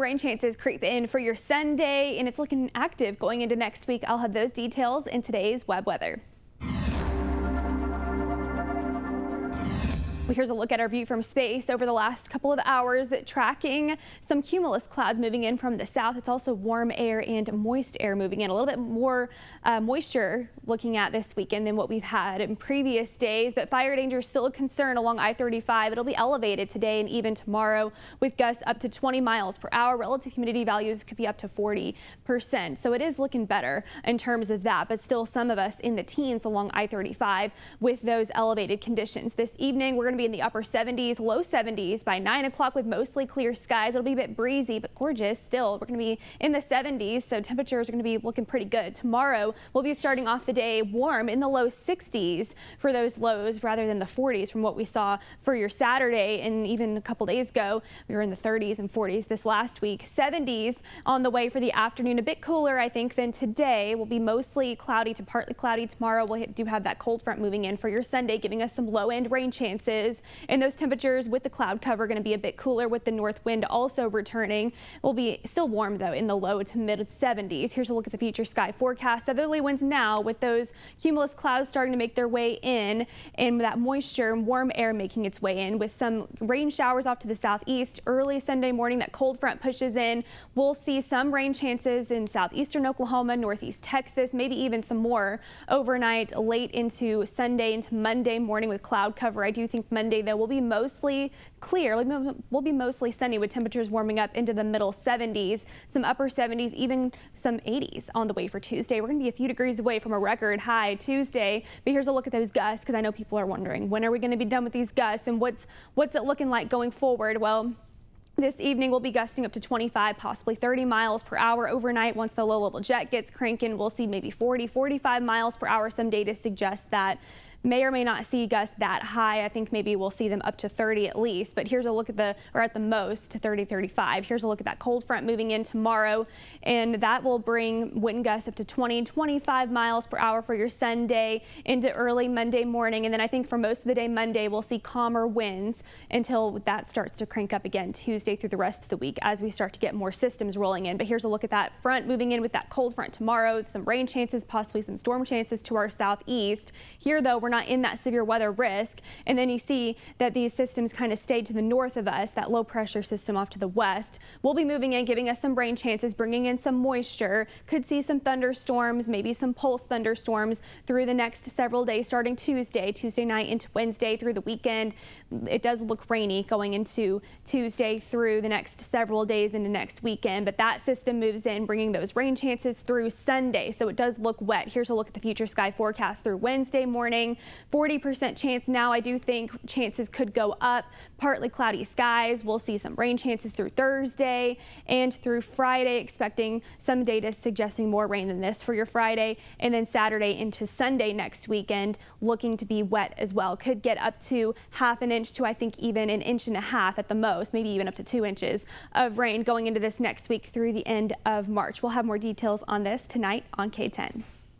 Rain chances creep in for your Sunday, and it's looking active going into next week. I'll have those details in today's web weather. Well, here's a look at our view from space over the last couple of hours, tracking some cumulus clouds moving in from the south. It's also warm air and moist air moving in. A little bit more moisture looking at this weekend than what we've had in previous days, but fire danger is still a concern along I-35. It'll be elevated today and even tomorrow with gusts up to 20 miles per hour. Relative humidity values could be up to 40%. So it is looking better in terms of that, but still some of us in the teens along I-35 with those elevated conditions. This evening, we're going to be in the upper 70s, low 70s by 9 o'clock with mostly clear skies. It'll be a bit breezy, but gorgeous still. We're going to be in the 70s, so temperatures are going to be looking pretty good. Tomorrow, we'll be starting off the day warm in the low 60s for those lows rather than the 40s from what we saw for your Saturday. And even a couple days ago, we were in the 30s and 40s this last week. 70s on the way for the afternoon. A bit cooler, I think, than today. Will be mostly cloudy to partly cloudy tomorrow. We do have that cold front moving in for your Sunday, giving us some low-end rain chances. And those temperatures with the cloud cover going to be a bit cooler with the north wind also returning. Will be still warm though in the low to mid 70s. Here's a look at the future sky forecast. Southerly winds now with those cumulus clouds starting to make their way in and that moisture and warm air making its way in with some rain showers off to the southeast. Early Sunday morning that cold front pushes in. We'll see some rain chances in southeastern Oklahoma, northeast Texas, maybe even some more overnight late into Sunday into Monday morning with cloud cover. I do think Monday though will be mostly clear. Will be mostly sunny with temperatures warming up into the middle 70s, some upper 70s, even some 80s on the way for Tuesday. We're going to be a few degrees away from a record high Tuesday, but here's a look at those gusts because I know people are wondering when are we going to be done with these gusts and what's it looking like going forward. Well, this evening we'll be gusting up to 25, possibly 30 miles per hour overnight. Once the low-level jet gets cranking, we'll see maybe 40, 45 miles per hour. Some data suggests that. May or may not see gusts that high. I think maybe we'll see them up to 30 at least, but here's a look at at the most to 30, 35. Here's a look at that cold front moving in tomorrow, and that will bring wind gusts up to 20, 25 miles per hour for your Sunday into early Monday morning. And then I think for most of the day Monday, we'll see calmer winds until that starts to crank up again Tuesday through the rest of the week as we start to get more systems rolling in. But here's a look at that front moving in with that cold front tomorrow, some rain chances, possibly some storm chances to our southeast. Here though, we're not in that severe weather risk. And then you see that these systems kind of stayed to the north of us, that low pressure system off to the west. We'll be moving in, giving us some rain chances, bringing in some moisture. Could see some thunderstorms, maybe some pulse thunderstorms through the next several days, starting Tuesday night into Wednesday through the weekend. It does look rainy going into Tuesday through the next several days into next weekend, but that system moves in, bringing those rain chances through Sunday. So it does look wet. Here's a look at the future sky forecast through Wednesday morning. 40% chance now. I do think chances could go up. Partly cloudy skies. We'll see some rain chances through Thursday and through Friday, expecting some data suggesting more rain than this for your Friday. And then Saturday into Sunday next weekend looking to be wet as well. Could get up to half an inch to I think even an inch and a half at the most, maybe even up to 2 inches of rain going into this next week through the end of March. We'll have more details on this tonight on K10.